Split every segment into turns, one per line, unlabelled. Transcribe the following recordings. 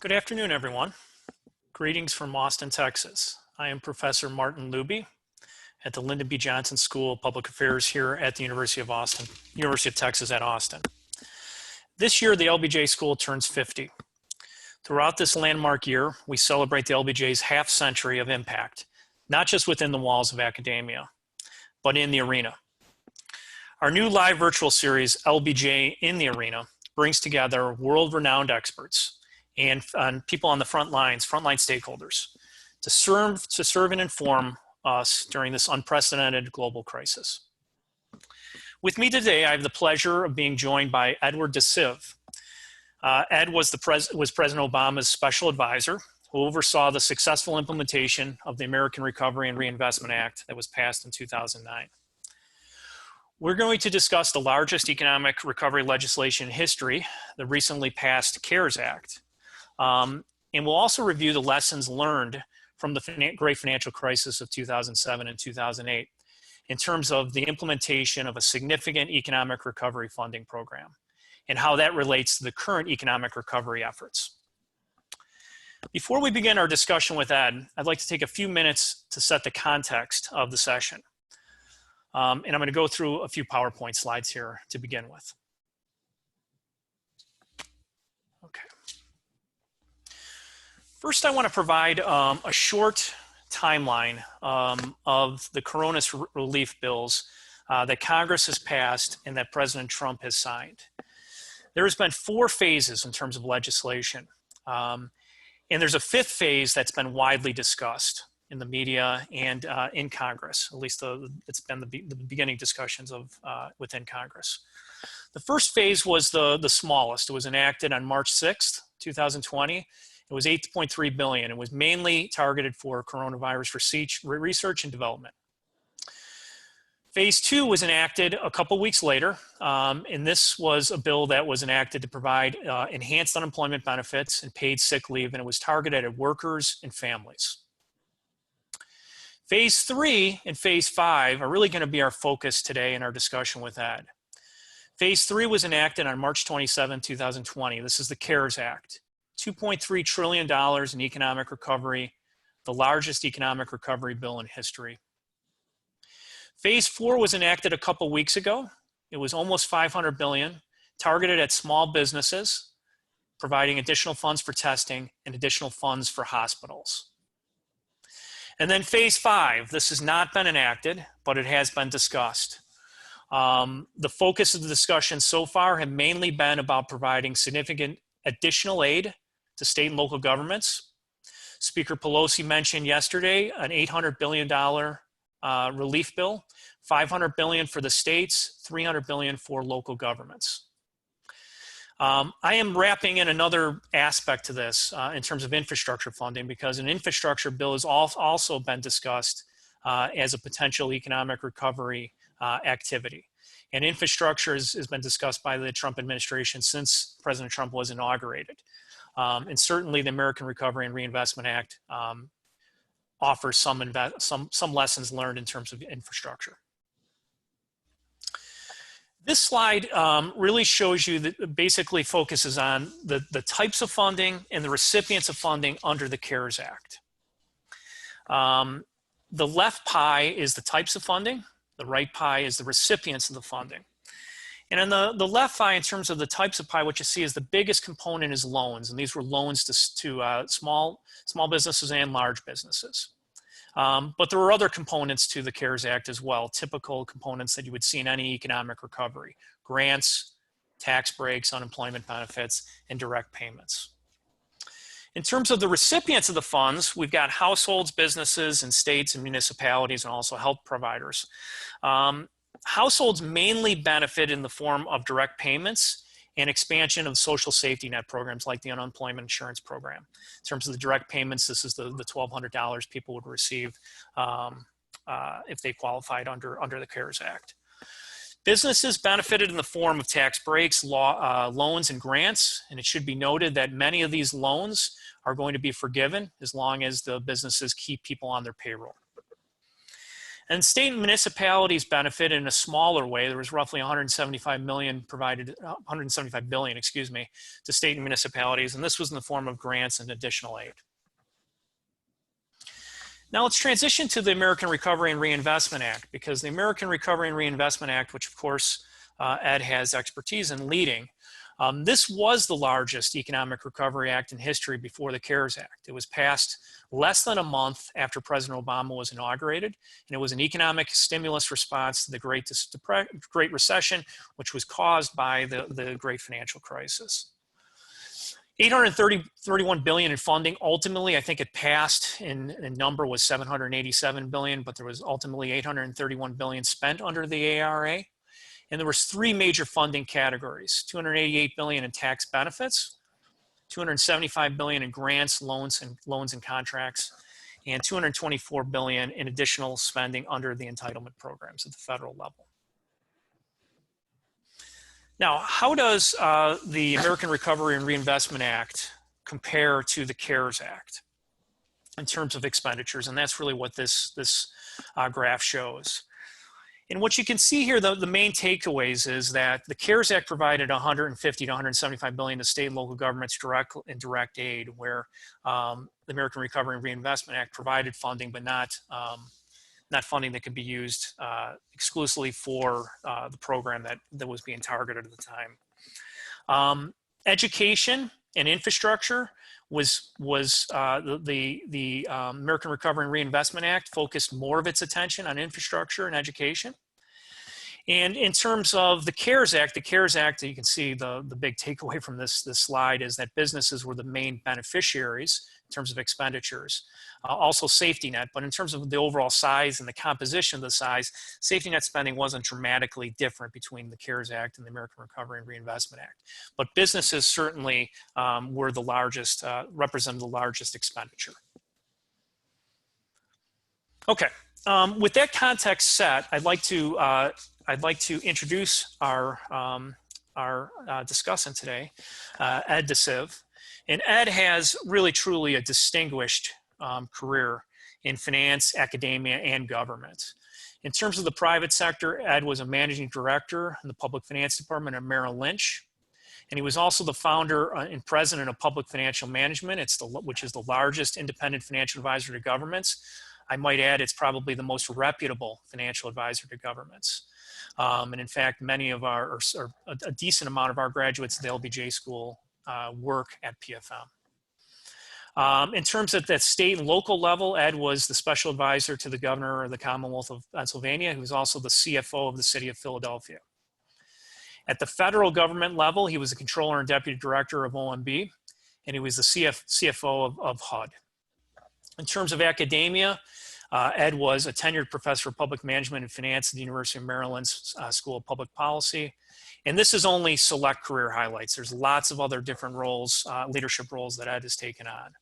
Good afternoon, everyone. Greetings from Austin, Texas. I am Professor Martin Luby at the Lyndon B. Johnson School of Public Affairs here at the University of Texas at Austin. This year, the LBJ School turns 50. Throughout this landmark year, we celebrate the LBJ's half century of impact, not just within the walls of academia, but in the arena. Our new live virtual series, LBJ in the Arena, brings together world-renowned experts and people on the front lines, frontline stakeholders, to serve and inform us during this unprecedented global crisis. With me today, I have the pleasure of being joined by Edward DeSeve. Ed was President Obama's special advisor who oversaw the successful implementation of the American Recovery and Reinvestment Act that was passed in 2009. We're going to discuss the largest economic recovery legislation in history, the recently passed CARES Act. And we'll also review the lessons learned from the great financial crisis of 2007 and 2008 in terms of the implementation of a significant economic recovery funding program and how that relates to the current economic recovery efforts. Before we begin our discussion with Ed, I'd like to take a few minutes to set the context of the session. And I'm going to go through a few PowerPoint slides here to begin with. Okay. First, I want to provide a short timeline of the corona relief bills that Congress has passed and that President Trump has signed. There has been 4 phases in terms of legislation. And there's a 5th phase that's been widely discussed in the media and in Congress. At least it's been the beginning discussions of within Congress. The first phase was the smallest. It was enacted on March 6th, 2020. It was $8.3 billion. It was mainly targeted for coronavirus research and development. Phase 2 was enacted a couple weeks later, and this was a bill that was enacted to provide enhanced unemployment benefits and paid sick leave, and it was targeted at workers and families. Phase 3 and Phase 5 are really going to be our focus today in our discussion with Ed. Phase 3 was enacted on March 27, 2020. This is the CARES Act. $2.3 trillion in economic recovery, the largest economic recovery bill in history. Phase 4 was enacted a couple weeks ago. It was almost $500 billion, targeted at small businesses, providing additional funds for testing and additional funds for hospitals. And then Phase 5, this has not been enacted, but it has been discussed. The focus of the discussion so far have mainly been about providing significant additional aid to state and local governments. Speaker Pelosi mentioned yesterday an $800 billion relief bill, $500 billion for the states, $300 billion for local governments. I am wrapping in another aspect to this in terms of infrastructure funding, because an infrastructure bill has also been discussed as a potential economic recovery activity. And infrastructure has been discussed by the Trump administration since President Trump was inaugurated. And certainly the American Recovery and Reinvestment Act offers some lessons learned in terms of infrastructure. This slide really shows you that basically focuses on the types of funding and the recipients of funding under the CARES Act. The left pie is the types of funding. The right pie is the recipients of the funding. And in the left pie, in terms of the types of pie, what you see is the biggest component is loans. And these were loans to small businesses and large businesses. But there were other components to the CARES Act as well, typical components that you would see in any economic recovery: grants, tax breaks, unemployment benefits, and direct payments. In terms of the recipients of the funds, we've got households, businesses, and states and municipalities, and also health providers. Households mainly benefit in the form of direct payments and expansion of social safety net programs like the unemployment insurance program. In terms of the direct payments, this is the $1,200 people would receive if they qualified under the CARES Act. Businesses benefited in the form of tax breaks, loans, and grants, and it should be noted that many of these loans are going to be forgiven as long as the businesses keep people on their payroll. And state and municipalities benefit in a smaller way. There was roughly 175 million provided, 175 billion, excuse me, to state and municipalities, and this was in the form of grants and additional aid. Now let's transition to the American Recovery and Reinvestment Act, because the American Recovery and Reinvestment Act, which of course Ed has expertise in leading, this was the largest economic recovery act in history before the CARES Act. It was passed less than a month after President Obama was inaugurated, and it was an economic stimulus response to the Great Recession, which was caused by the Great Financial Crisis. 831 billion in funding. Ultimately, I think it passed in number was 787 billion, but there was ultimately 831 billion spent under the ARRA. And there was three major funding categories: 288 billion in tax benefits, 275 billion in grants, loans and contracts, and 224 billion in additional spending under the entitlement programs at the federal level. Now, how does the American Recovery and Reinvestment Act compare to the CARES Act in terms of expenditures? And that's really what this graph shows. And what you can see here, the main takeaways is that the CARES Act provided 150 to 175 billion to state and local governments direct aid, where the American Recovery and Reinvestment Act provided funding, but not funding that could be used exclusively for the program that was being targeted at the time. Education and infrastructure was the American Recovery and Reinvestment Act focused more of its attention on infrastructure and education. And in terms of the CARES Act, you can see the big takeaway from this slide is that businesses were the main beneficiaries in terms of expenditures. Also safety net, but in terms of the overall size and the composition of the size, safety net spending wasn't dramatically different between the CARES Act and the American Recovery and Reinvestment Act. But businesses certainly were the largest, represented the largest expenditure. Okay, with that context set, I'd like to introduce our discussant today, Ed DeSeve. And Ed has really truly a distinguished career in finance, academia, and government. In terms of the private sector, Ed was a managing director in the public finance department at Merrill Lynch. And he was also the founder and president of Public Financial Management, which is the largest independent financial advisor to governments. I might add, it's probably the most reputable financial advisor to governments. And in fact, many of or a decent amount of our graduates at the LBJ school work at PFM. In terms of that state and local level, Ed was the special advisor to the governor of the Commonwealth of Pennsylvania, who was also the CFO of the city of Philadelphia. At the federal government level, he was the controller and deputy director of OMB, and he was the CFO of HUD. In terms of academia, Ed was a tenured professor of public management and finance at the University of Maryland's School of Public Policy. And this is only select career highlights. There's lots of other different roles, leadership roles that Ed has taken on.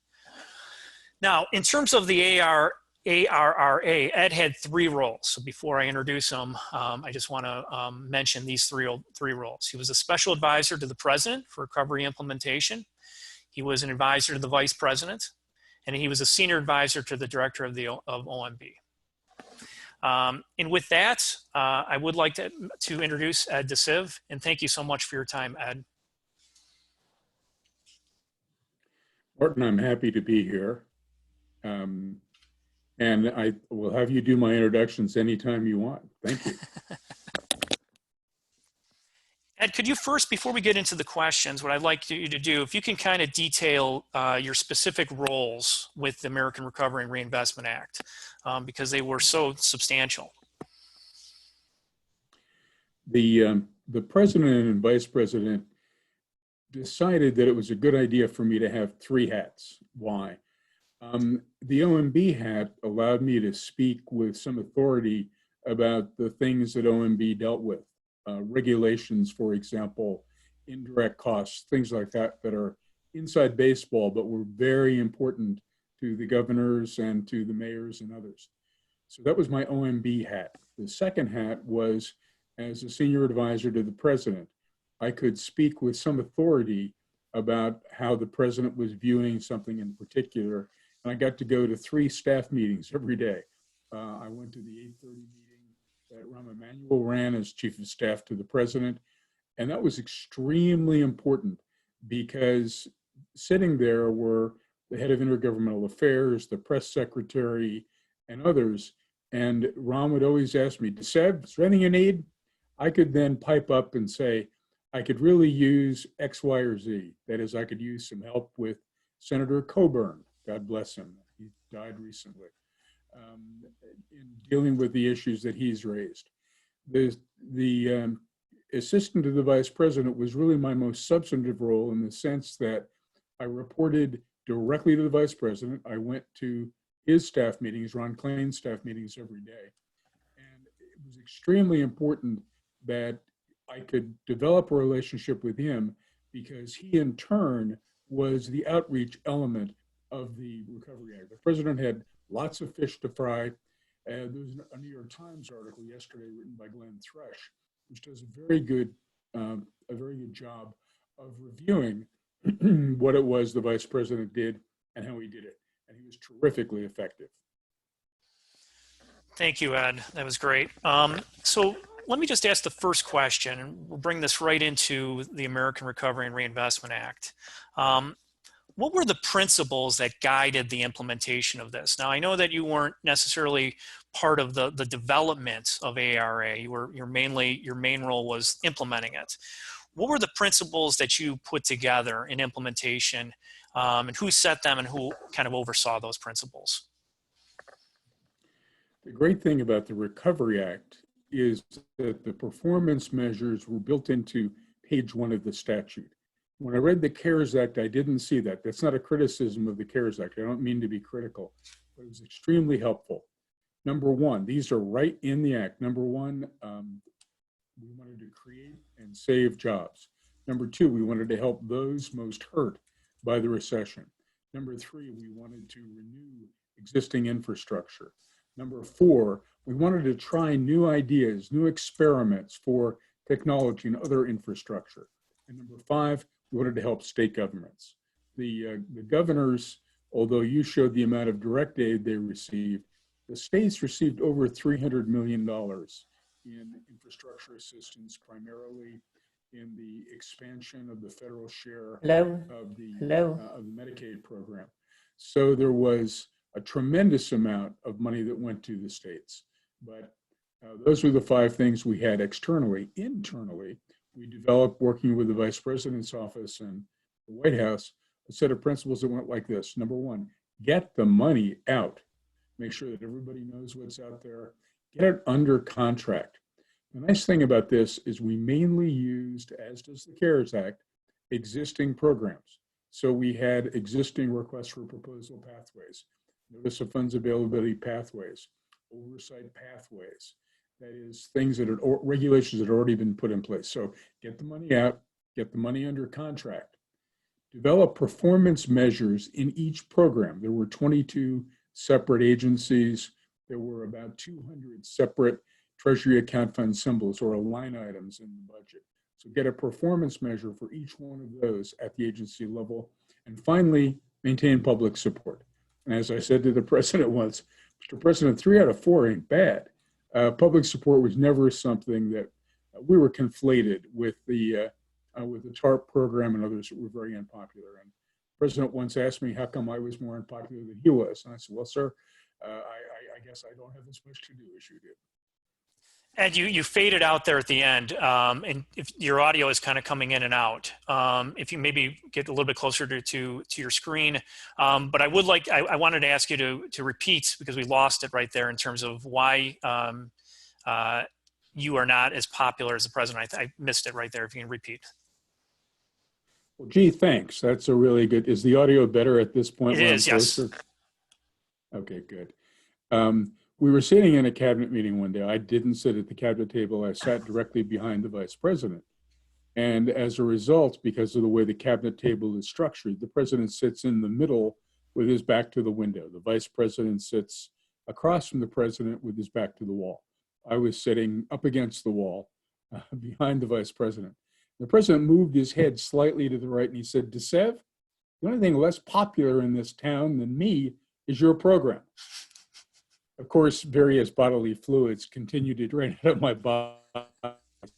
Now, in terms of the ARRA, Ed had three roles. So before I introduce him, I just want to mention these three roles. He was a special advisor to the president for recovery implementation. He was an advisor to the vice president, and he was a senior advisor to the director of OMB. And with that, I would like to introduce Ed DeSeve, and thank you so much for your time, Ed.
Martin, I'm happy to be here. And I will have you do my introductions anytime you want. Thank you.
Ed, could you first, before we get into the questions, what I'd like you to do, if you can kind of detail your specific roles with the American Recovery and Reinvestment Act, because they were so substantial. The president and vice president decided that it was a good idea for me to have three hats. Why? The OMB hat allowed me to speak with some authority about the things that OMB dealt with. Regulations, for example, indirect costs, things like that, that are inside baseball, but were very important to the governors and to the mayors and others. So that was my OMB hat. The second hat was as a senior advisor to the president. I could speak with some authority about how the president was viewing something in particular. And I got to go to 3 staff meetings every day.
I went to the 8:30 meeting that Rahm Emanuel ran as chief of staff to the president. And that was extremely important because sitting there were the head of intergovernmental affairs, the press secretary, and others. And Ron would always ask me, DeSeve, is there anything you need? I could then pipe up and say, I could really use X, Y, or Z. That is, I could use some help with Senator Coburn, God bless him. He died recently, in dealing with the issues that he's raised. The assistant to the vice president was really my most substantive role in the sense that I reported directly to the vice president. I went to his staff meetings, Ron Klain's staff meetings every day. And it was extremely important that I could develop a relationship with him because he in turn was the outreach element of the Recovery Act. The president had lots of fish to fry. There was a New York Times article yesterday written by Glenn Thresh, which does a very good job of reviewing what it was the vice president did and how he did it. And he was terrifically effective.
Thank you, Ed. That was great. So let me just ask the first question, and we'll bring this right into the American Recovery and Reinvestment Act. What were the principles that guided the implementation of this? Now, I know that you weren't necessarily part of the development of ARRA. Your main role was implementing it. What were the principles that you put together in implementation, and who set them and who kind of oversaw those principles?
The great thing about the Recovery Act is that the performance measures were built into page 1 of the statute. When I read the CARES Act, I didn't see that. That's not a criticism of the CARES Act. I don't mean to be critical, but it was extremely helpful. Number one, these are right in the act. Number one, we wanted to create and save jobs. Number two, we wanted to help those most hurt by the recession. Number three, we wanted to renew existing infrastructure. Number four, we wanted to try new ideas, new experiments for technology and other infrastructure. And number five, we wanted to help state governments. The governors, although you showed the amount of direct aid they received, the states received over $300 million in infrastructure assistance, primarily in the expansion of the federal share of the Medicaid program. So there was a tremendous amount of money that went to the states. But those were the five things we had externally. Internally, we developed, working with the Vice President's office and the White House, a set of principles that went like this. Number one, get the money out. Make sure that everybody knows what's out there. Get it under contract. The nice thing about this is we mainly used, as does the CARES Act, existing programs. So we had existing requests for proposal pathways, notice of funds availability pathways, oversight pathways. That is, things that are, or regulations that have already been put in place. So get the money out, get the money under contract. Develop performance measures in each program. There were 22 separate agencies. There were about 200 separate Treasury account fund symbols or line items in the budget. So get a performance measure for each one of those at the agency level. And finally, maintain public support. And as I said to the president once, Mr. President, 3 out of 4 ain't bad. Public support was never something that we were conflated with the TARP program and others that were very unpopular. And the president once asked me how come I was more unpopular than he was. And I said, well, sir, I guess I don't have as much to do as you do.
And you faded out there at the end, and if your audio is kind of coming in and out, if you maybe get a little bit closer to your screen. But I would like, I wanted to ask you to repeat, because we lost it right there in terms of why you are not as popular as the president. I missed it right there. If you can repeat.
Well, gee, thanks. That's a really good, is the audio better at this point?
It is, yes.
Okay, good. We were sitting in a cabinet meeting one day. I didn't sit at the cabinet table. I sat directly behind the vice president. And as a result, because of the way the cabinet table is structured, the president sits in the middle with his back to the window. The vice president sits across from the president with his back to the wall. I was sitting up against the wall behind the vice president. The president moved his head slightly to the right and he said, DeSeve, the only thing less popular in this town than me is your program. Of course, various bodily fluids continued to drain out of my body,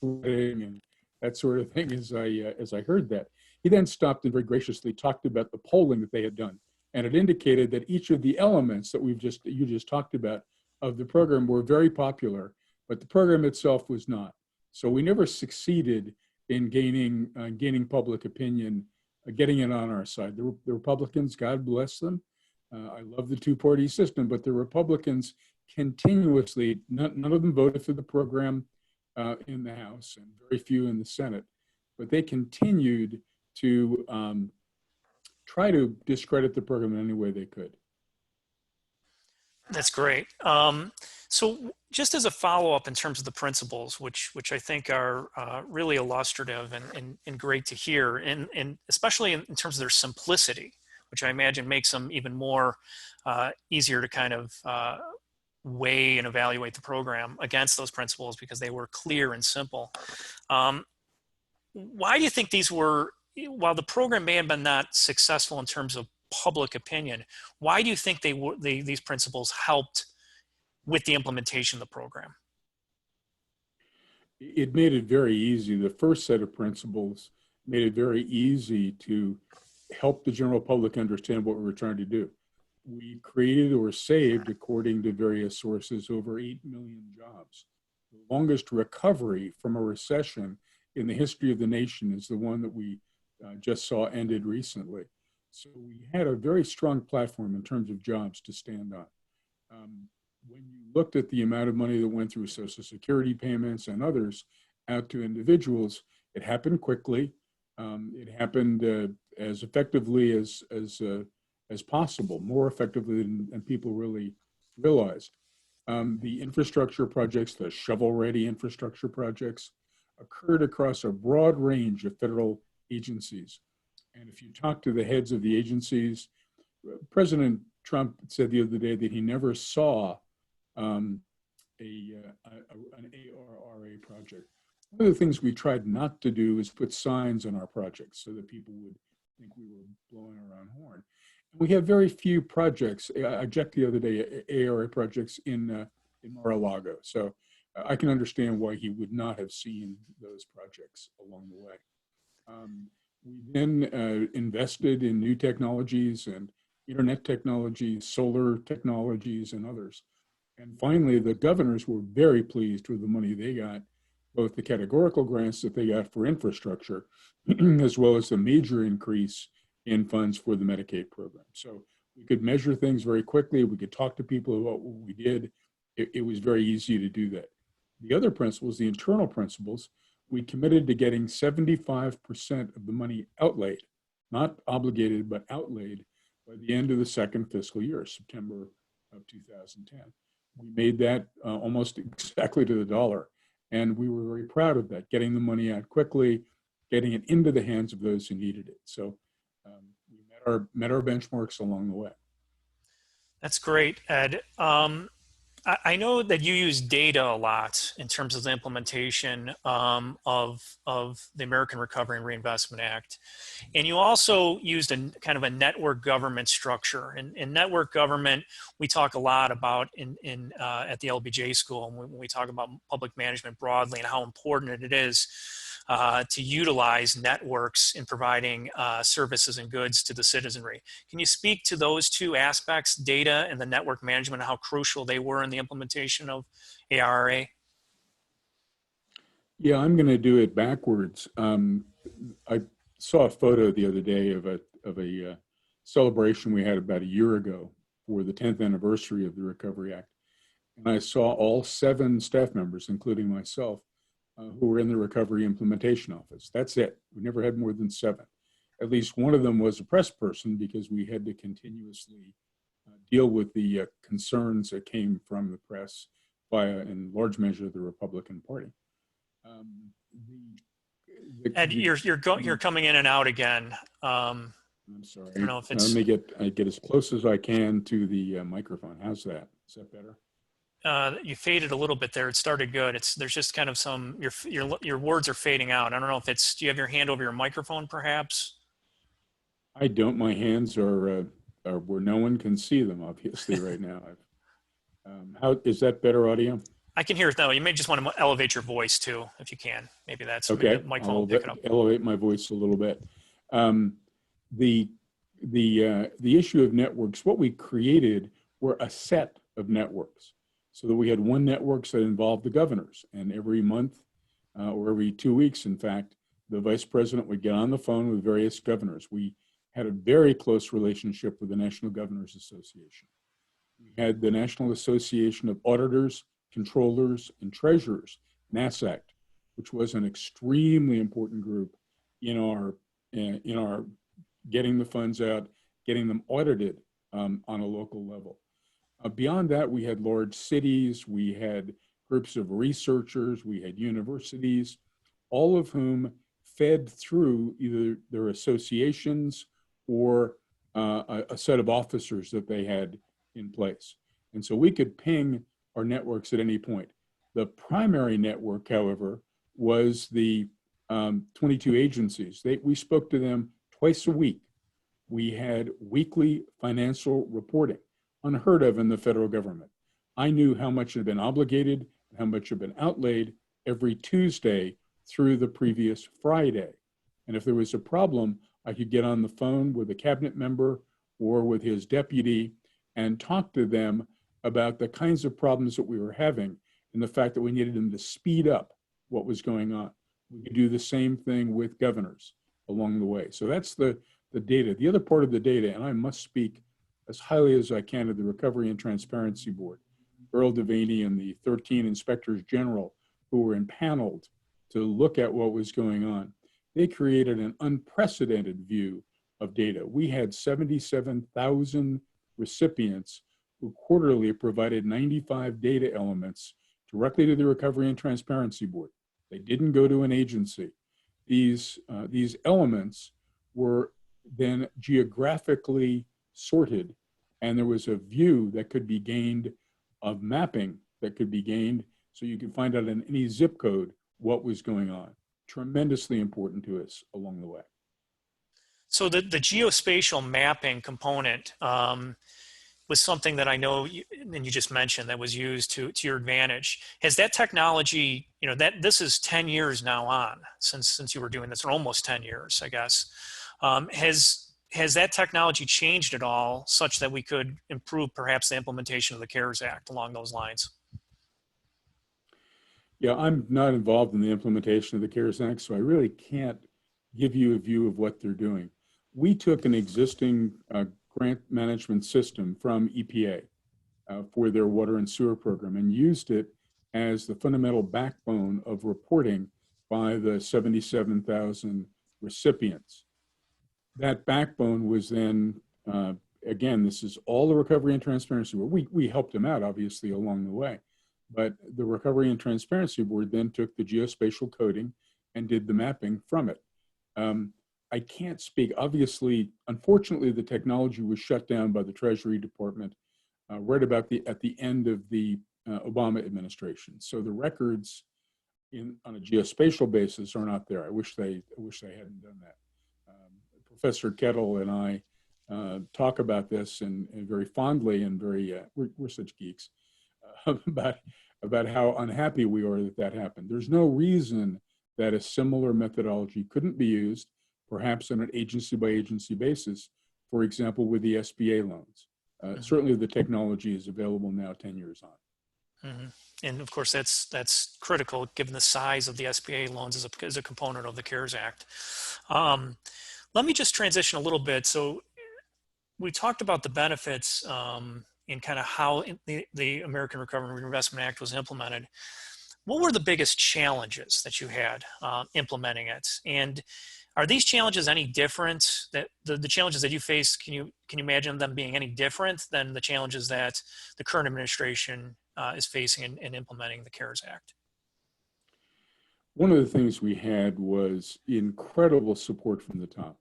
and that sort of thing as I heard that. He then stopped and very graciously talked about the polling that they had done. And it indicated that each of the elements that you just talked about of the program were very popular, but the program itself was not. So we never succeeded in gaining public opinion, getting it on our side. The Republicans, God bless them. I love the two-party system, but the Republicans continuously, none of them voted for the program in the House and very few in the Senate, but they continued to try to discredit the program in any way they could.
That's great. So just as a follow-up in terms of the principles, which I think are really illustrative and great to hear, and especially in terms of their simplicity, which I imagine makes them even more easier to kind of weigh and evaluate the program against those principles because they were clear and simple. Why do you think these were, while the program may have been not successful in terms of public opinion, why do you think these principles helped with the implementation of the program?
It made it very easy. The first set of principles made it very easy to help the general public understand what we were trying to do. We created or saved, according to various sources, over 8 million jobs. The longest recovery from a recession in the history of the nation is the one that we just saw ended recently. So we had a very strong platform in terms of jobs to stand on. When you looked at the amount of money that went through Social Security payments and others out to individuals, it happened quickly. It happened as effectively as possible, more effectively than people really realized. The infrastructure projects, the shovel-ready infrastructure projects, occurred across a broad range of federal agencies. And if you talk to the heads of the agencies, President Trump said the other day that he never saw an ARRA project. One of the things we tried not to do is put signs on our projects so that people would think we were blowing our own horn. We have very few projects. I checked the other day, ARRA projects in Mar-a-Lago. So I can understand why he would not have seen those projects along the way. We then invested in new technologies and internet technologies, solar technologies, and others. And finally, the governors were very pleased with the money they got, both the categorical grants that they got for infrastructure, as well as the major increase in funds for the Medicaid program. So we could measure things very quickly. We could talk to people about what we did. It was very easy to do that. The other principles, the internal principles, we committed to getting 75% of the money outlaid, not obligated, but outlaid by the end of the second fiscal year, September of 2010. We made that almost exactly to the dollar. And we were very proud of that, getting the money out quickly, getting it into the hands of those who needed it. So we met our benchmarks along the way.
That's great, Ed. I know that you use data a lot in terms of the implementation of the American Recovery and Reinvestment Act. And you also used a kind of a network government structure. And in network government, we talk a lot about at the LBJ school, when we talk about public management broadly and how important it is to utilize networks in providing services and goods to the citizenry. Can you speak to those two aspects, data and the network management, and how crucial they were in the implementation of ARRA?
Yeah, I'm going to do it backwards. I saw a photo the other day of a celebration we had about a year ago for the 10th anniversary of the Recovery Act. And I saw all 7 staff members, including myself, who were in the Recovery Implementation Office. That's it. We never had more than 7. At least one of them was a press person because we had to continuously deal with the concerns that came from the press via, in large measure, the Republican Party.
Ed, you're coming in and out again.
I'm sorry.
I don't know if it's...
Let me get as close as I can to the microphone. How's that? Is that better?
You faded a little bit there. It started good. There's just kind of some, your words are fading out. I don't know if it's, do you have your hand over your microphone perhaps?
I don't. My hands are where no one can see them, obviously, right now. How is that better audio?
I can hear it now. You may just want to elevate your voice too, if you can. Maybe the
Okay,
microphone will
I'll
pick it up.
elevate my voice a little bit. Um, the the issue of networks, what we created were a set of networks, so that we had one network that involved the governors, and every month or every 2 weeks, in fact, the vice president would get on the phone with various governors. We had a very close relationship with the National Governors Association. We had the National Association of Auditors, Controllers, and Treasurers, NASAC, which was an extremely important group in our getting the funds out, getting them audited on a local level. Beyond that, we had large cities, we had groups of researchers, we had universities, all of whom fed through either their associations or a set of officers that they had in place. And so we could ping our networks at any point. The primary network, however, was the 22 agencies. We spoke to them twice a week. We had weekly financial reporting, unheard of in the federal government. I knew how much had been obligated, how much had been outlaid every Tuesday through the previous Friday. And if there was a problem, I could get on the phone with a cabinet member or with his deputy and talk to them about the kinds of problems that we were having and the fact that we needed them to speed up what was going on. We could do the same thing with governors along the way. So that's the data. The other part of the data, and I must speak as highly as I can of the Recovery and Transparency Board, Earl Devaney and the 13 inspectors general who were impaneled to look at what was going on. They created an unprecedented view of data. We had 77,000 recipients who quarterly provided 95 data elements directly to the Recovery and Transparency Board. They didn't go to an agency. These elements were then geographically sorted, and there was a view that could be gained of mapping that could be gained, so you could find out in any zip code what was going on. Tremendously important to us along the way.
So the geospatial mapping component was something that I know, and you just mentioned, that was used to your advantage. Has that technology, that this is 10 years now on since you were doing this, or almost 10 years, I guess. Has that technology changed at all such that we could improve perhaps the implementation of the CARES Act along those lines?
Yeah, I'm not involved in the implementation of the CARES Act, so I really can't give you a view of what they're doing. We took an existing grant management system from EPA for their water and sewer program and used it as the fundamental backbone of reporting by the 77,000 recipients. That backbone was then, again, this is all the Recovery and Transparency Board. We helped them out, obviously, along the way. But the Recovery and Transparency Board then took the geospatial coding and did the mapping from it. I can't speak, obviously, unfortunately, the technology was shut down by the Treasury Department right about at the end of the Obama administration. So the records on a geospatial basis are not there. I wish they hadn't done that. Professor Kettle and I talk about this and very fondly and very, we're such geeks about how unhappy we are that happened. There's no reason that a similar methodology couldn't be used, perhaps on an agency by agency basis, for example, with the SBA loans. Certainly the technology is available now 10 years on.
Mm-hmm. And of course, that's critical given the size of the SBA loans as a component of the CARES Act. Let me just transition a little bit. So we talked about the benefits and kind of how the American Recovery and Reinvestment Act was implemented. What were the biggest challenges that you had implementing it? And are these challenges any different? That the challenges that you face, can you imagine them being any different than the challenges that the current administration is facing in implementing the CARES Act?
One of the things we had was incredible support from the top.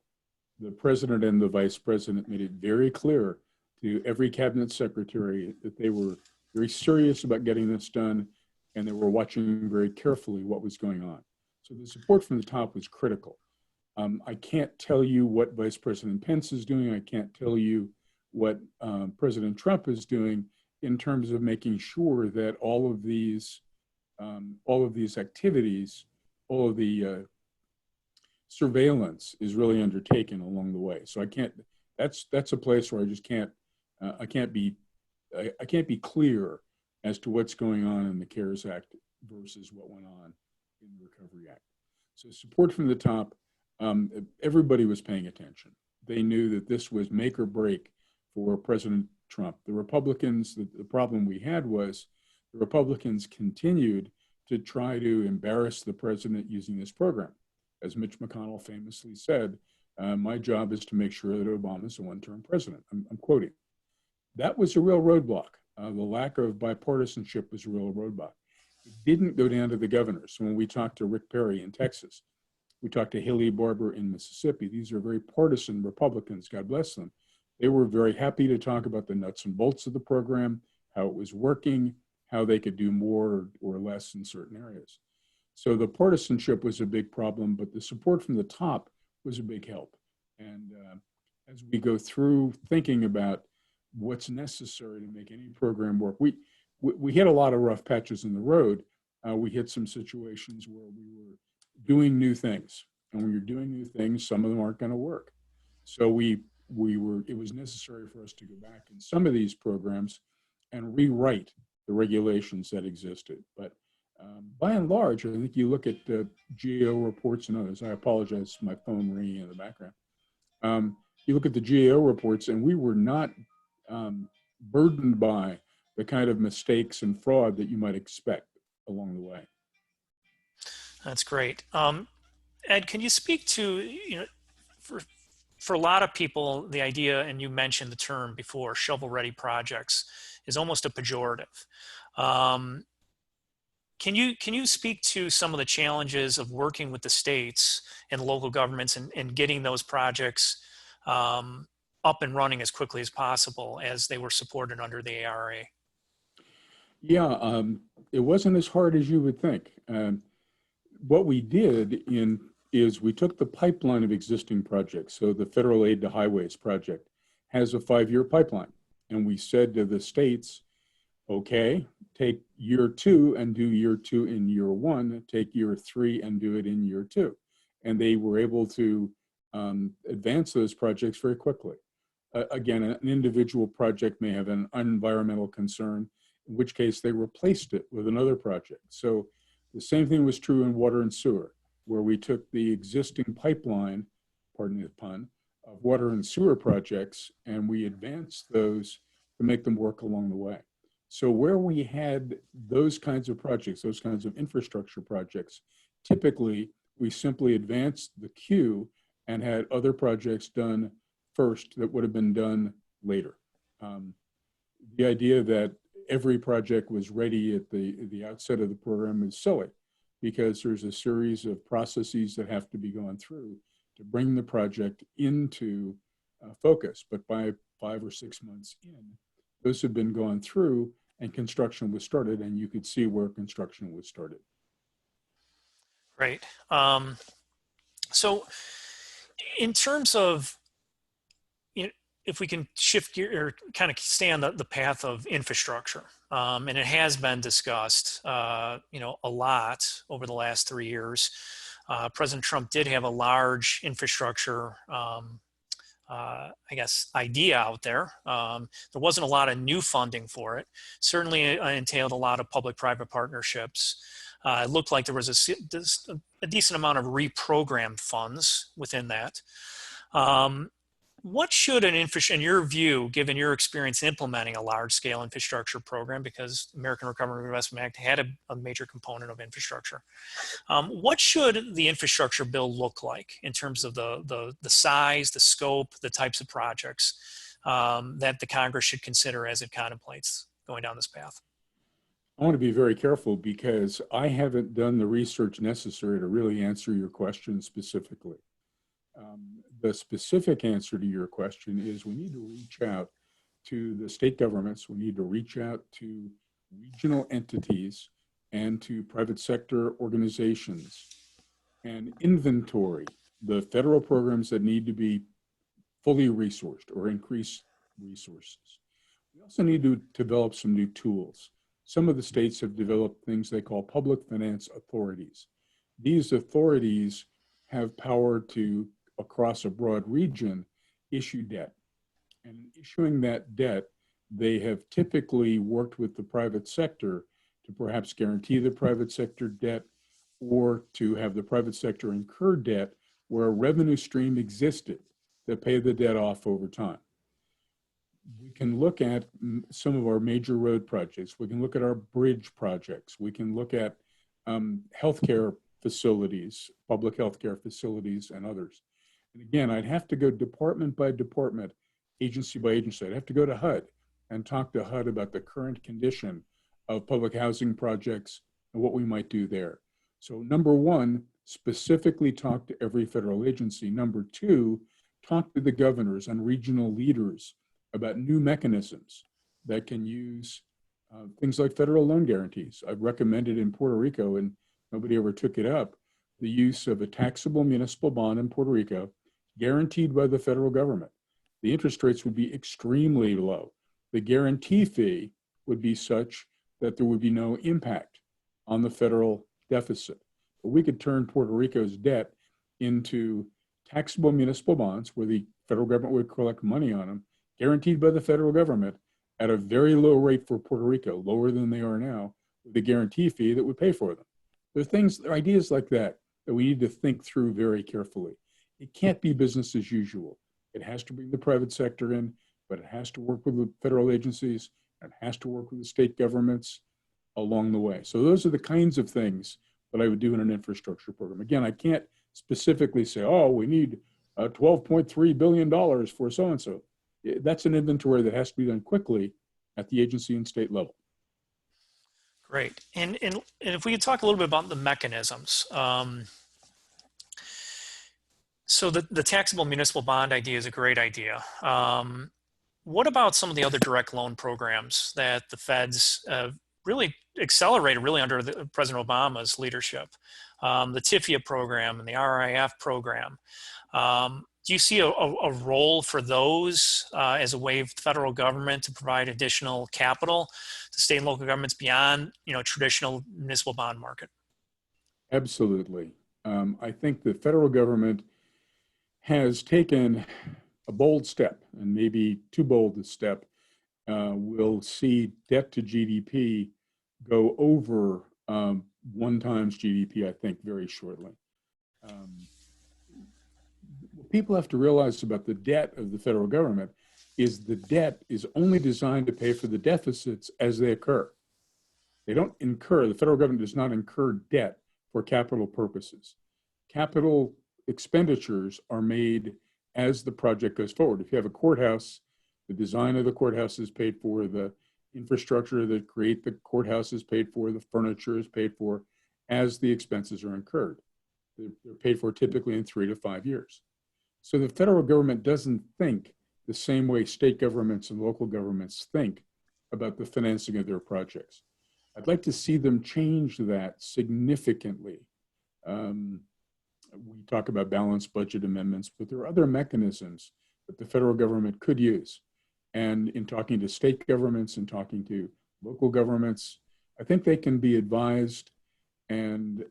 The president and the vice president made it very clear to every cabinet secretary that they were very serious about getting this done, and they were watching very carefully what was going on. So the support from the top was critical. I can't tell you what Vice President Pence is doing. I can't tell you what President Trump is doing in terms of making sure that all of these activities, all of the surveillance is really undertaken along the way. So I can't. That's a place where I just can't. I can't be clear as to what's going on in the CARES Act versus what went on in the Recovery Act. So support from the top. Everybody was paying attention. They knew that this was make or break for President Trump. The Republicans. The problem we had was the Republicans continued to try to embarrass the president using this program. As Mitch McConnell famously said, my job is to make sure that Obama's a one-term president. I'm quoting. That was a real roadblock. The lack of bipartisanship was a real roadblock. It didn't go down to the governors. So when we talked to Rick Perry in Texas, we talked to Haley Barbour in Mississippi. These are very partisan Republicans, God bless them. They were very happy to talk about the nuts and bolts of the program, how it was working, how they could do more or less in certain areas. So the partisanship was a big problem, but the support from the top was a big help. And as we go through thinking about what's necessary to make any program work, we hit a lot of rough patches in the road. We hit some situations where we were doing new things. And when you're doing new things, some of them aren't going to work. So it was necessary for us to go back in some of these programs and rewrite the regulations that existed. But by and large, I think you look at GAO reports and others. I apologize for my phone ringing in the background. You look at the GAO reports, and we were not burdened by the kind of mistakes and fraud that you might expect along the way.
That's great. Ed, can you speak to, for a lot of people, the idea, and you mentioned the term before, shovel-ready projects, is almost a pejorative. Can you speak to some of the challenges of working with the states and local governments and getting those projects up and running as quickly as possible as they were supported under the ARRA?
Yeah, it wasn't as hard as you would think. What we did is we took the pipeline of existing projects. So the Federal Aid to Highways project has a 5-year pipeline. And we said to the states, okay, take year 2 and do year 2 in year 1, take year 3 and do it in year 2. And they were able to advance those projects very quickly. Again, an individual project may have an environmental concern, in which case they replaced it with another project. So the same thing was true in water and sewer, where we took the existing pipeline, pardon the pun, of water and sewer projects, and we advanced those to make them work along the way. So where we had those kinds of projects, those kinds of infrastructure projects, typically we simply advanced the queue and had other projects done first that would have been done later. The idea that every project was ready at the outset of the program is silly, because there's a series of processes that have to be gone through to bring the project into focus. But by 5 or 6 months in, those have been gone through and construction was started, and you could see where construction was started.
Right. So in terms of, if we can shift gear or kind of stay on the path of infrastructure, and it has been discussed, a lot over the last 3 years. President Trump did have a large infrastructure, idea out there. There wasn't a lot of new funding for it. Certainly entailed a lot of public-private partnerships. It looked like there was a decent amount of reprogrammed funds within that. What should in your view, given your experience implementing a large-scale infrastructure program, because American Recovery and Reinvestment Act had a major component of infrastructure, what should the infrastructure bill look like in terms of the size, the scope, the types of projects that the Congress should consider as it contemplates going down this path?
I want to be very careful because I haven't done the research necessary to really answer your question specifically. The specific answer to your question is we need to reach out to the state governments. We need to reach out to regional entities and to private sector organizations and inventory the federal programs that need to be fully resourced or increase resources. We also need to develop some new tools. Some of the states have developed things they call public finance authorities. These authorities have power to, across a broad region, issue debt. And in issuing that debt, they have typically worked with the private sector to perhaps guarantee the private sector debt or to have the private sector incur debt where a revenue stream existed that pay the debt off over time. We can look at some of our major road projects. We can look at our bridge projects. We can look at healthcare facilities, public healthcare facilities, and others. And again, I'd have to go department by department, agency by agency. I'd have to go to HUD and talk to HUD about the current condition of public housing projects and what we might do there. So number one, specifically talk to every federal agency. Number two, talk to the governors and regional leaders about new mechanisms that can use things like federal loan guarantees. I've recommended in Puerto Rico, and nobody ever took it up, the use of a taxable municipal bond in Puerto Rico, guaranteed by the federal government. The interest rates would be extremely low. The guarantee fee would be such that there would be no impact on the federal deficit. But we could turn Puerto Rico's debt into taxable municipal bonds where the federal government would collect money on them, guaranteed by the federal government at a very low rate for Puerto Rico, lower than they are now, with a guarantee fee that would pay for them. There are ideas like that that we need to think through very carefully. It can't be business as usual. It has to bring the private sector in, but it has to work with the federal agencies, and it has to work with the state governments along the way. So those are the kinds of things that I would do in an infrastructure program. Again, I can't specifically say, oh, we need $12.3 billion for so-and-so. That's an inventory that has to be done quickly at the agency and state level.
Great. And if we could talk a little bit about the mechanisms. So the taxable municipal bond idea is a great idea. What about some of the other direct loan programs that the feds really accelerated really under President Obama's leadership? The TIFIA program and the RIF program. Do you see a role for those as a way of the federal government to provide additional capital to state and local governments beyond, traditional municipal bond market?
Absolutely. I think the federal government has taken a bold step, and maybe too bold a step. We'll see debt to GDP go over 1 times GDP, I think, very shortly. What people have to realize about the debt of the federal government is the debt is only designed to pay for the deficits as they occur. They don't incur, the federal government does not incur debt for capital purposes. Capital expenditures are made as the project goes forward. If you have a courthouse, the design of the courthouse is paid for, the infrastructure that create the courthouse is paid for, the furniture is paid for as the expenses are incurred. They're paid for typically in 3 to 5 years. So the federal government doesn't think the same way state governments and local governments think about the financing of their projects. I'd like to see them change that significantly. We talk about balanced budget amendments, but there are other mechanisms that the federal government could use. And in talking to state governments and talking to local governments, I think they can be advised and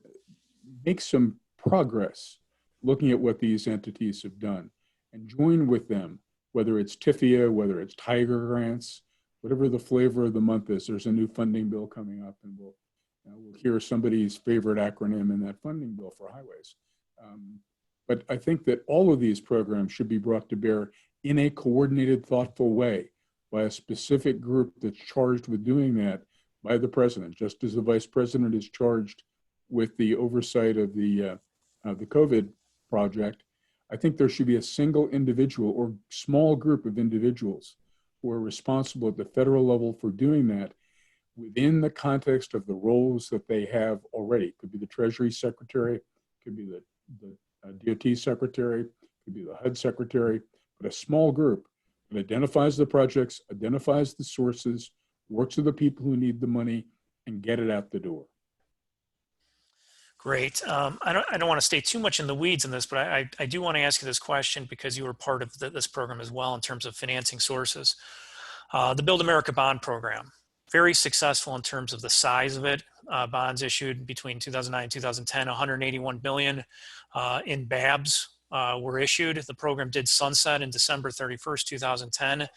make some progress looking at what these entities have done and join with them, whether it's TIFIA, whether it's Tiger grants, whatever the flavor of the month is. There's a new funding bill coming up, and we'll hear somebody's favorite acronym in that funding bill for highways. But I think that all of these programs should be brought to bear in a coordinated, thoughtful way by a specific group that's charged with doing that by the president, just as the vice president is charged with the oversight of the COVID project. I think there should be a single individual or small group of individuals who are responsible at the federal level for doing that within the context of the roles that they have already. It could be the Treasury Secretary, it could be the DOT Secretary, it could be the HUD Secretary, but a small group that identifies the projects, identifies the sources, works with the people who need the money, and get it out the door.
Great. I don't want to stay too much in the weeds in this, but I do want to ask you this question because you were part of this program as well in terms of financing sources. The Build America Bond Program, very successful in terms of the size of it. Bonds issued between 2009 and 2010, 181 billion in BABs were issued. The program did sunset in December 31st, 2010.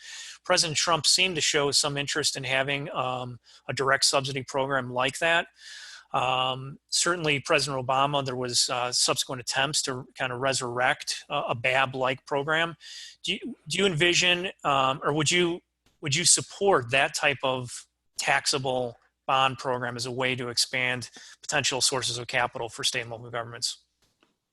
President Trump seemed to show some interest in having a direct subsidy program like that. Certainly President Obama, there was subsequent attempts to kind of resurrect a BAB-like program. Do you envision, or would you support that type of taxable bond program as a way to expand potential sources of capital for state and local governments?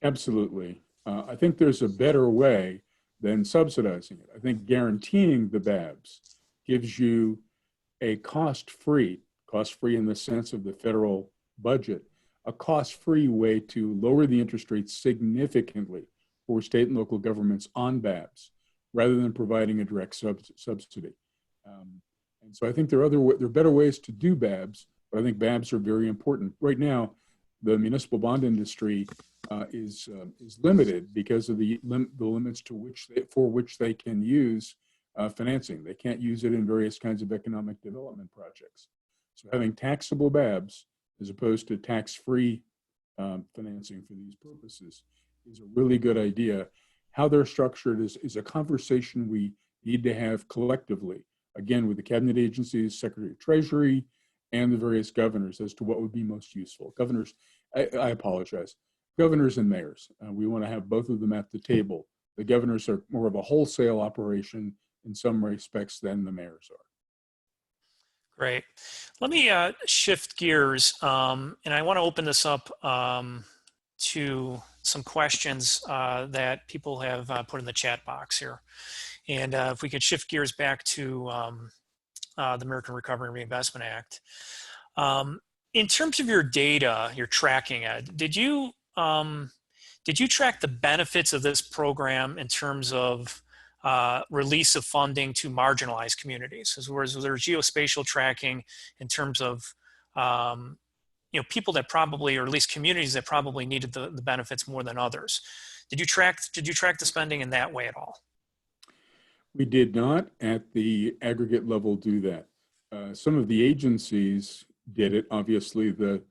Absolutely. I think there's a better way than subsidizing it. I think guaranteeing the BABs gives you a cost-free in the sense of the federal budget, a cost-free way to lower the interest rates significantly for state and local governments on BABs, rather than providing a direct subsidy. And so I think there are better ways to do BABs, but I think BABs are very important. Right now, the municipal bond industry is limited because of the limits for which they can use financing. They can't use it in various kinds of economic development projects. So having taxable BABs as opposed to tax-free financing for these purposes is a really good idea. How they're structured is a conversation we need to have collectively, again, with the cabinet agencies, Secretary of Treasury, and the various governors as to what would be most useful. Governors, I apologize, governors and mayors. We want to have both of them at the table. The governors are more of a wholesale operation in some respects than the mayors are.
Great. Let me shift gears, and I want to open this up to some questions that people have put in the chat box here. And if we could shift gears back to the American Recovery and Reinvestment Act. In terms of your data, your tracking, Ed, did you track the benefits of this program in terms of release of funding to marginalized communities? As well as there's geospatial tracking in terms of people that probably, or at least communities that probably needed the benefits more than others. Did you track the spending in that way at all?
We did not at the aggregate level do that. Some of the agencies did it. Obviously, the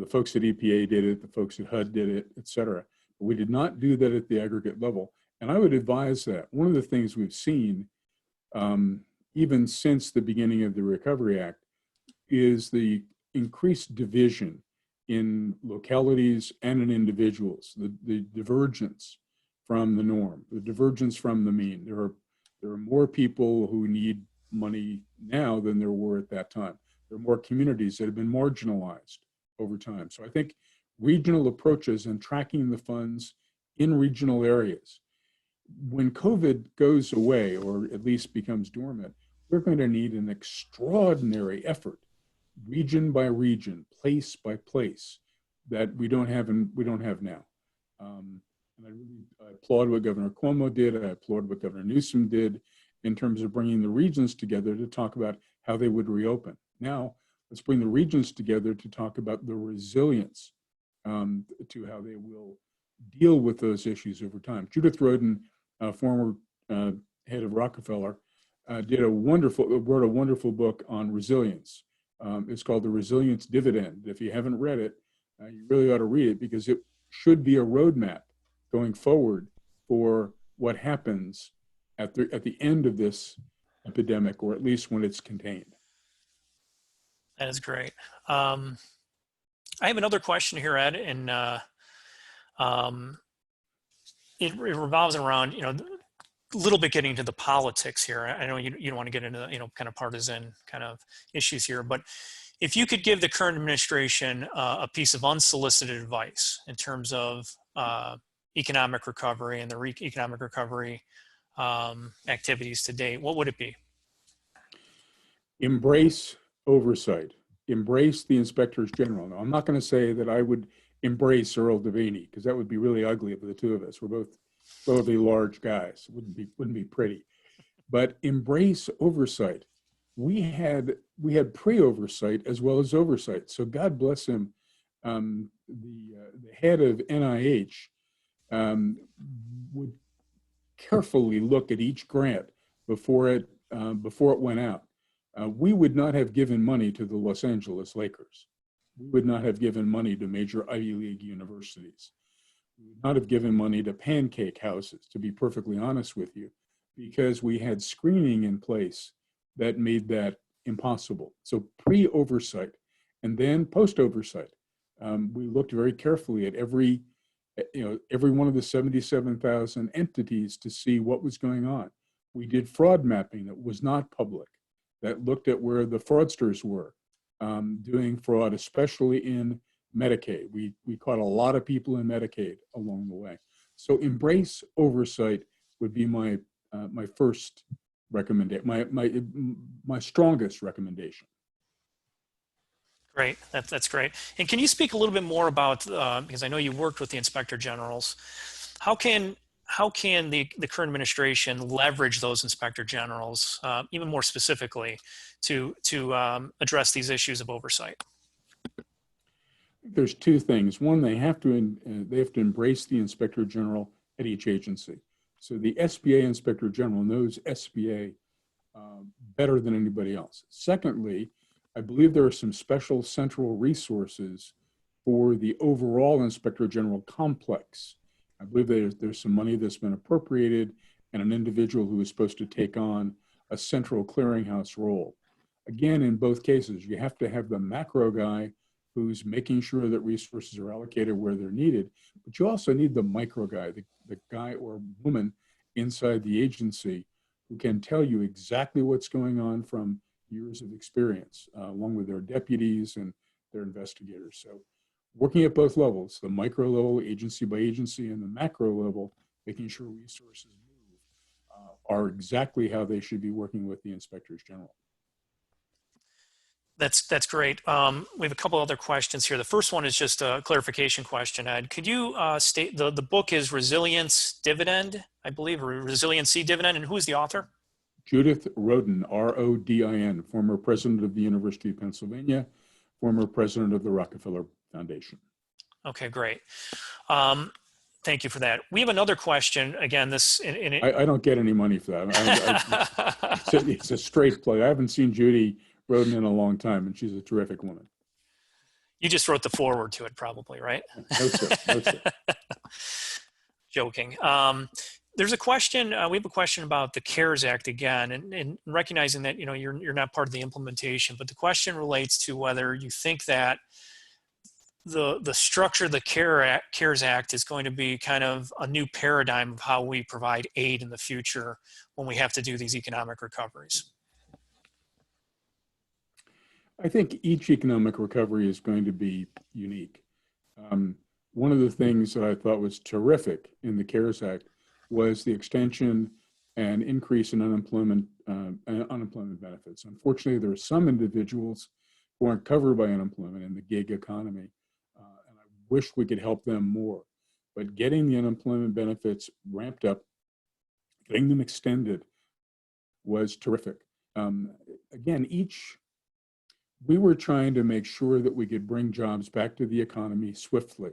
folks at EPA did it, the folks at HUD did it, et cetera. But we did not do that at the aggregate level. And I would advise that. One of the things we've seen, even since the beginning of the Recovery Act, is the increased division in localities and in individuals, the divergence from the norm, the divergence from the mean. There are more people who need money now than there were at that time. There are more communities that have been marginalized over time. So I think regional approaches and tracking the funds in regional areas. When COVID goes away, or at least becomes dormant, we're going to need an extraordinary effort, region by region, place by place, that we don't have now. And I applaud what Governor Cuomo did. I applaud what Governor Newsom did in terms of bringing the regions together to talk about how they would reopen. Now, let's bring the regions together to talk about the resilience to how they will deal with those issues over time. Judith Rodin, former head of Rockefeller, wrote a wonderful book on resilience. It's called The Resilience Dividend. If you haven't read it, you really ought to read it, because it should be a roadmap going forward for what happens at the end of this epidemic, or at least when it's contained.
That is great. I have another question here, Ed, and it revolves around, a little bit getting into the politics here. I know you don't want to get into, kind of partisan kind of issues here, but if you could give the current administration a piece of unsolicited advice in terms of economic recovery and the economic recovery activities to date, what would it be?
Embrace oversight. Embrace the inspectors general. Now, I'm not going to say that I would embrace Earl Devaney, because that would be really ugly for the two of us. We're both relatively large guys. It wouldn't be pretty. But embrace oversight. We had pre-oversight as well as oversight. So God bless him. The head of NIH would carefully look at each grant before it before it went out, we would not have given money to the Los Angeles Lakers. We would not have given money to major Ivy League universities. We would not have given money to pancake houses, to be perfectly honest with you, because we had screening in place that made that impossible. So pre-oversight and then post-oversight, we looked very carefully at every one of the 77,000 entities to see what was going on. We did fraud mapping that was not public, that looked at where the fraudsters were doing fraud, especially in Medicaid. We caught a lot of people in Medicaid along the way. So embrace oversight would be my first recommendation, my strongest recommendation.
Great, that's great. And can you speak a little bit more about, because I know you worked with the Inspector Generals, how can the current administration leverage those Inspector Generals, even more specifically, to address these issues of oversight?
There's two things. One, they have to embrace the Inspector General at each agency. So the SBA Inspector General knows SBA better than anybody else. Secondly, I believe there are some special central resources for the overall Inspector General complex. I believe there's some money that's been appropriated and an individual who is supposed to take on a central clearinghouse role. Again, in both cases, you have to have the macro guy who's making sure that resources are allocated where they're needed, but you also need the micro guy, the guy or woman inside the agency who can tell you exactly what's going on from years of experience, along with their deputies and their investigators. So working at both levels, the micro level, agency by agency, and the macro level, making sure resources move, are exactly how they should be working with the Inspectors General.
That's great. We have a couple other questions here. The first one is just a clarification question, Ed. Could you state, the book is Resilience Dividend, I believe, or Resiliency Dividend, and who is the author?
Judith Rodin, R-O-D-I-N, former president of the University of Pennsylvania, former president of the Rockefeller Foundation.
Okay, great. Thank you for that. We have another question. Again,
I don't get any money for that. It's a straight play. I haven't seen Judy Rodin in a long time, and she's a terrific woman.
You just wrote the foreword to it, probably, right?
No, sir. No, sir.
Joking. There's a question. We have a question about the CARES Act again, and recognizing that you're not part of the implementation, but the question relates to whether you think that the structure of the CARES Act is going to be kind of a new paradigm of how we provide aid in the future when we have to do these economic recoveries.
I think each economic recovery is going to be unique. One of the things that I thought was terrific in the CARES Act was the extension and increase in unemployment benefits. Unfortunately, there are some individuals who aren't covered by unemployment in the gig economy, and I wish we could help them more. But getting the unemployment benefits ramped up, getting them extended was terrific. Again, we were trying to make sure that we could bring jobs back to the economy swiftly.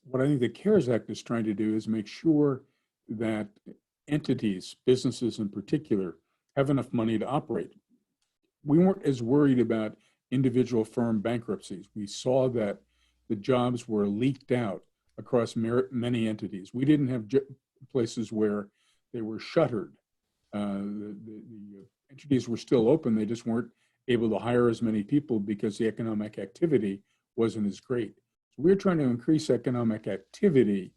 What I think the CARES Act is trying to do is make sure that entities, businesses in particular, have enough money to operate. We weren't as worried about individual firm bankruptcies. We saw that the jobs were leaked out across many entities. We didn't have places where they were shuttered. The entities were still open, they just weren't able to hire as many people because the economic activity wasn't as great. So we're trying to increase economic activity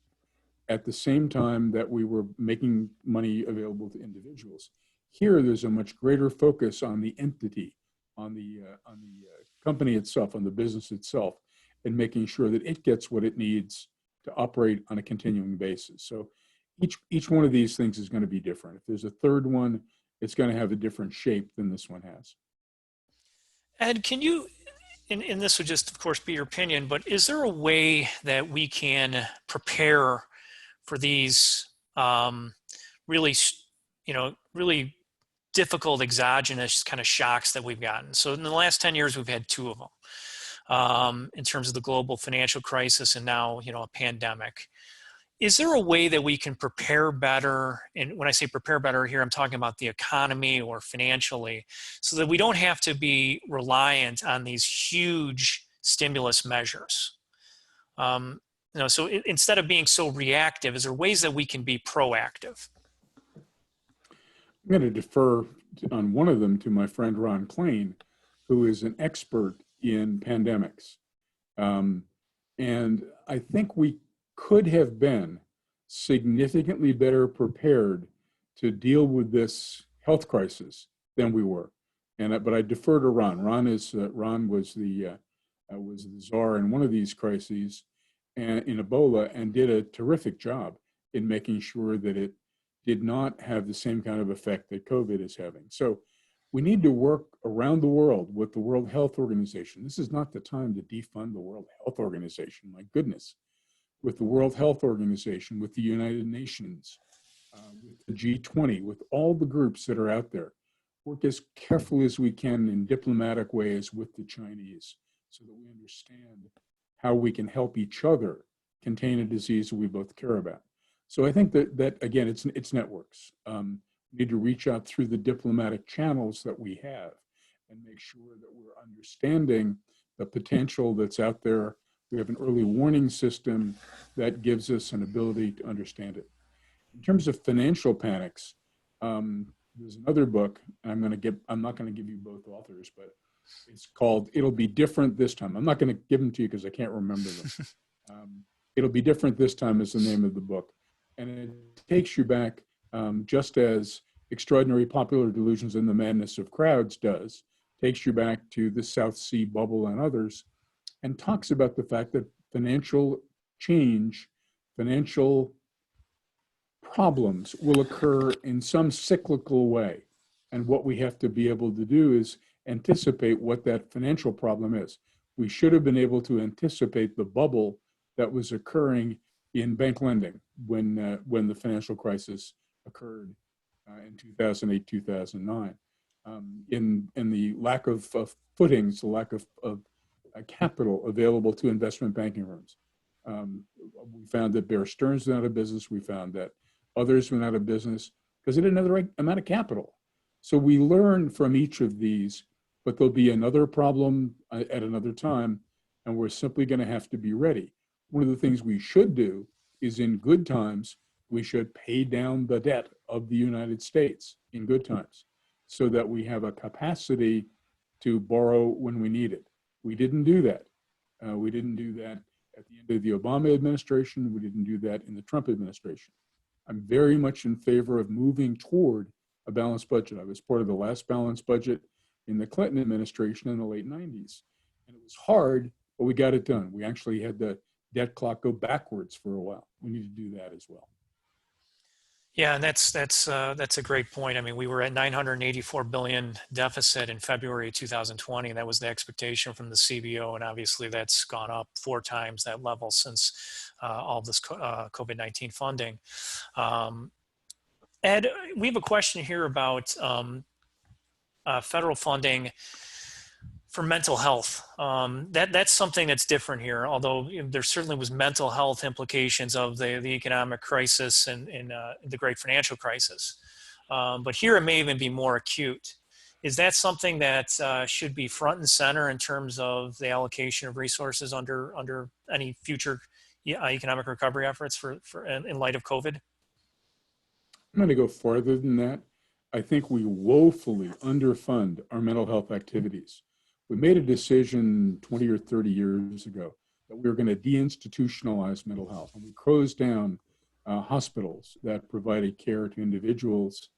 at the same time that we were making money available to individuals. Here, there's a much greater focus on the entity, on the company itself, on the business itself, and making sure that it gets what it needs to operate on a continuing basis. So each one of these things is going to be different. If there's a third one, it's going to have a different shape than this one has.
Ed, can you, and this would just, of course, be your opinion, but is there a way that we can prepare for these really difficult exogenous kind of shocks that we've gotten? So in the last 10 years, we've had two of them in terms of the global financial crisis and now, a pandemic. is there a way that we can prepare better? And when I say prepare better here, I'm talking about the economy or financially, so that we don't have to be reliant on these huge stimulus measures. So instead of being so reactive, is there ways that we can be proactive?
I'm going to defer on one of them to my friend Ron Klain, who is an expert in pandemics. And I think we could have been significantly better prepared to deal with this health crisis than we were. But I defer to Ron. Ron was the czar in one of these crises, and in Ebola, and did a terrific job in making sure that it did not have the same kind of effect that COVID is having. So we need to work around the world with the World Health Organization. This is not the time to defund the World Health Organization, my goodness. With the World Health Organization, with the United Nations, with the G20, with all the groups that are out there. Work as carefully as we can in diplomatic ways with the Chinese so that we understand how we can help each other contain a disease that we both care about. So I think that again, it's networks. We need to reach out through the diplomatic channels that we have and make sure that we're understanding the potential that's out there. We have an early warning system that gives us an ability to understand it. In terms of financial panics, there's another book. I'm not going to give you both authors, but it's called "It'll Be Different This Time." I'm not going to give them to you because I can't remember them. "It'll Be Different This Time" is the name of the book, and it takes you back, just as Extraordinary Popular Delusions and the Madness of Crowds does, takes you back to the South Sea bubble and others, and talks about the fact that financial change, financial problems will occur in some cyclical way. And what we have to be able to do is anticipate what that financial problem is. We should have been able to anticipate the bubble that was occurring in bank lending when the financial crisis occurred in 2008, 2009. In the lack of footings, the lack of capital available to investment banking firms. We found that Bear Stearns went out of business. We found that others went out of business because they didn't have the right amount of capital. So we learn from each of these, but there'll be another problem at another time, and we're simply going to have to be ready. One of the things we should do is, in good times, we should pay down the debt of the United States in good times so that we have a capacity to borrow when we need it. We didn't do that. We didn't do that at the end of the Obama administration. We didn't do that in the Trump administration. I'm very much in favor of moving toward a balanced budget. I was part of the last balanced budget in the Clinton administration in the late 90s. And it was hard, but we got it done. We actually had the debt clock go backwards for a while. We need to do that as well.
Yeah, and that's a great point. I mean, we were at 984 billion deficit in February 2020, and that was the expectation from the CBO, and obviously that's gone up 4 times that level since all this COVID-19 funding. Ed, we have a question here about federal funding for mental health. That's something that's different here, although there certainly was mental health implications of the economic crisis and the great financial crisis. But here it may even be more acute. Is that something that should be front and center in terms of the allocation of resources under any future economic recovery efforts in light of COVID?
I'm going to go farther than that. I think we woefully underfund our mental health activities. We made a decision 20 or 30 years ago that we were going to deinstitutionalize mental health. And we closed down hospitals that provided care to individuals.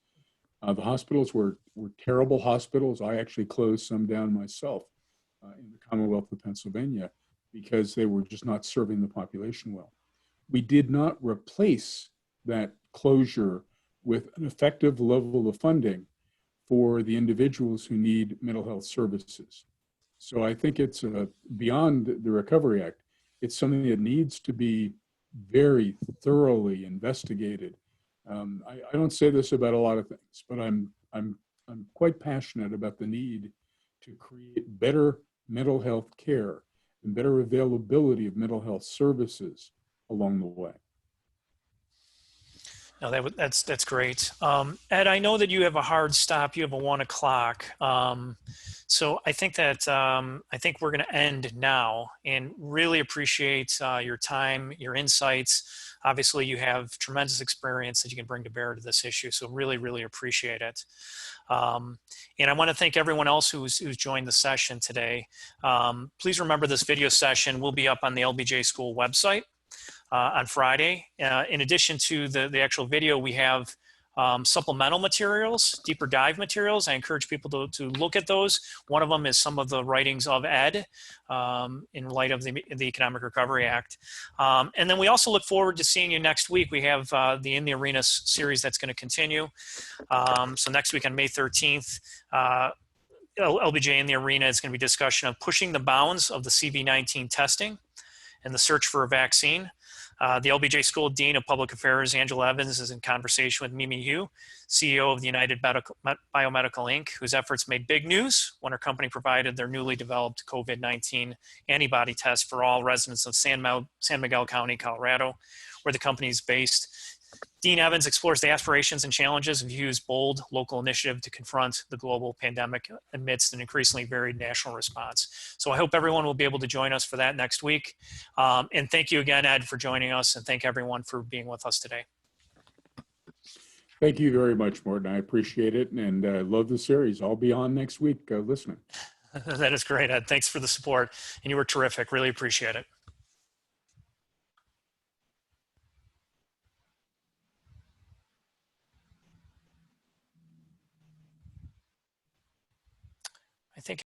The hospitals were terrible hospitals. I actually closed some down myself in the Commonwealth of Pennsylvania because they were just not serving the population well. We did not replace that closure with an effective level of funding for the individuals who need mental health services. So I think it's beyond the Recovery Act. It's something that needs to be very thoroughly investigated. I don't say this about a lot of things, but I'm quite passionate about the need to create better mental health care and better availability of mental health services along the way.
No, that's great. Ed, I know that you have a hard stop. You have a 1 o'clock. So I think that I think we're going to end now, and really appreciate your time, your insights. Obviously, you have tremendous experience that you can bring to bear to this issue. So really, really appreciate it. And I want to thank everyone else who's joined the session today. Please remember this video session will be up on the LBJ School website on Friday. In addition to the actual video, we have supplemental materials, deeper dive materials. I encourage people to look at those. One of them is some of the writings of Ed in light of the Economic Recovery Act. And then we also look forward to seeing you next week. We have the In the Arena series that's going to continue. So next week on May 13th, LBJ in the Arena is going to be discussion of pushing the bounds of the CV-19 testing and the search for a vaccine. The LBJ School Dean of Public Affairs, Angela Evans, is in conversation with Mimi Hu, CEO of the United Biomedical Inc., whose efforts made big news when her company provided their newly developed COVID-19 antibody test for all residents of San Miguel County, Colorado, where the company is based. Dean Evans explores the aspirations and challenges of Hu's bold local initiative to confront the global pandemic amidst an increasingly varied national response. So I hope everyone will be able to join us for that next week. And thank you again, Ed, for joining us, and thank everyone for being with us today.
Thank you very much, Morton. I appreciate it, and love the series. I'll be on next week listening.
That is great, Ed. Thanks for the support, and you were terrific. Really appreciate it. I think